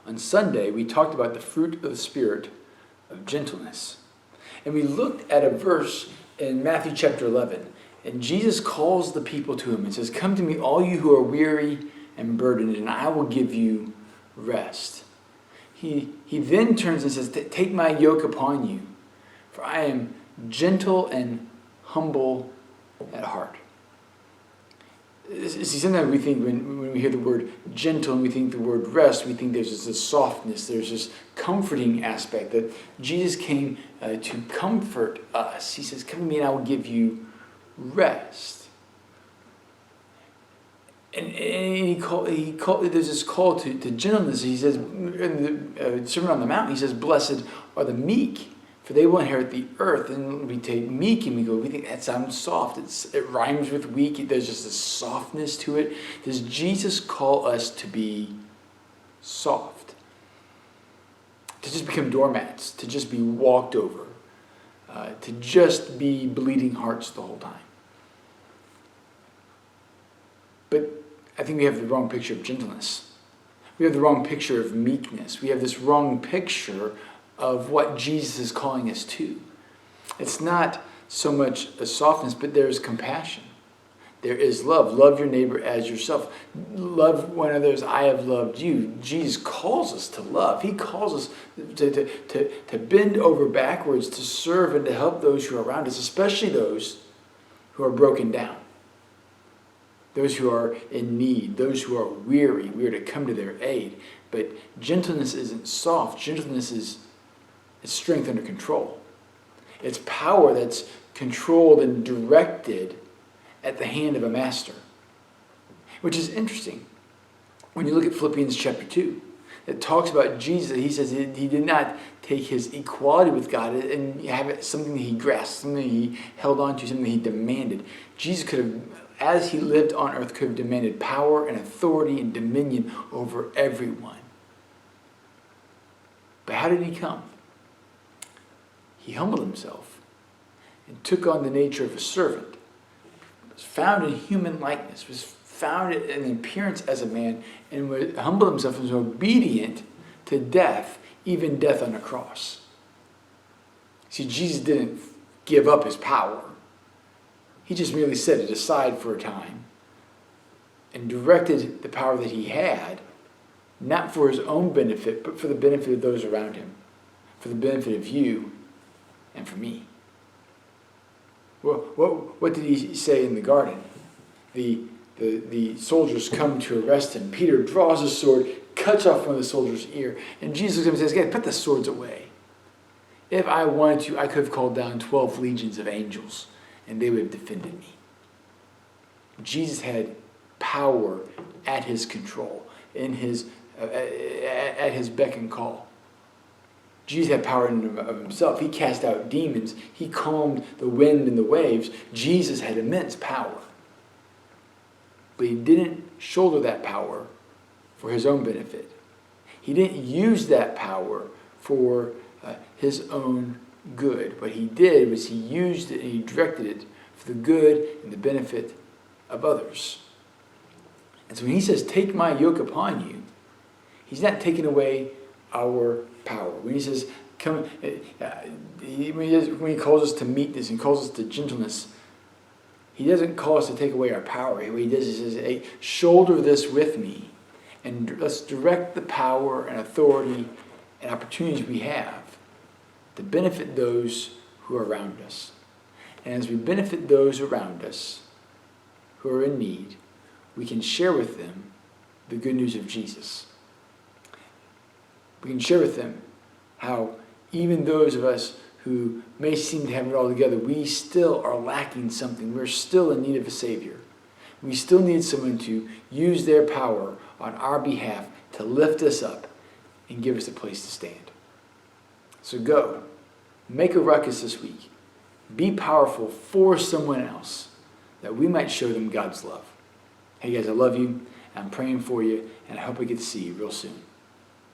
On Sunday, we talked about the fruit of the Spirit of gentleness. And we looked at a verse in Matthew chapter 11. And Jesus calls the people to him and says, "Come to me, all you who are weary and burdened, and I will give you rest." He then turns and says, "Take my yoke upon you, for I am gentle and humble at heart." See, sometimes we think when we hear the word gentle and we think the word rest, we think there's this softness, there's this comforting aspect, that Jesus came to comfort us. He says, "Come to me and I will give you rest." And there's this call to gentleness. He says, in the Sermon on the Mount, he says, "Blessed are the meek, for they will inherit the earth." And we take meek and we think that sounds soft. It rhymes with weak. There's just a softness to it. Does Jesus call us to be soft? To just become doormats, to just be walked over, to just be bleeding hearts the whole time? But I think we have the wrong picture of gentleness. We have the wrong picture of meekness. We have this wrong picture of what Jesus is calling us to. It's not so much a softness, but there's compassion. There is love. Love your neighbor as yourself. Love one another as I have loved you. Jesus calls us to love. He calls us to bend over backwards, to serve and to help those who are around us, especially those who are broken down, those who are in need, those who are weary. We are to come to their aid. But gentleness isn't soft. Gentleness is strength under control. It's power that's controlled and directed at the hand of a master. Which is interesting. When you look at Philippians chapter 2, it talks about Jesus. He says he did not take his equality with God and have it something that he grasped, something he held on to, something he demanded. Jesus could have, as he lived on earth, could have demanded power and authority and dominion over everyone. But how did he come? He humbled himself and took on the nature of a servant. Was found in human likeness, was found in appearance as a man, and humbled himself and was obedient to death, even death on a cross. See, Jesus didn't give up his power. He just merely set it aside for a time and directed the power that he had, not for his own benefit, but for the benefit of those around him, for the benefit of you and for me. Well, what did he say in the garden? The soldiers come to arrest him. Peter draws his sword, cuts off one of the soldiers' ear, and Jesus comes and says, "Guys, put the swords away. If I wanted to, I could have called down 12 legions of angels, and they would have defended me." Jesus had power at his control, at his beck and call. Jesus had power in and of himself. He cast out demons. He calmed the wind and the waves. Jesus had immense power. But he didn't shoulder that power for his own benefit. He didn't use that power for his own good. What he did was he used it and he directed it for the good and the benefit of others. And so when he says, "Take my yoke upon you," he's not taking away our power. When he says, "Come," when he calls us to meekness and calls us to gentleness, he doesn't call us to take away our power. What he does is he says, "Hey, shoulder this with me, and let's direct the power and authority and opportunities we have to benefit those who are around us." And as we benefit those around us who are in need, we can share with them the good news of Jesus. We can share with them how even those of us who may seem to have it all together, we still are lacking something. We're still in need of a Savior. We still need someone to use their power on our behalf to lift us up and give us a place to stand. So go, make a ruckus this week. Be powerful for someone else that we might show them God's love. Hey guys, I love you. I'm praying for you, and I hope I get to see you real soon.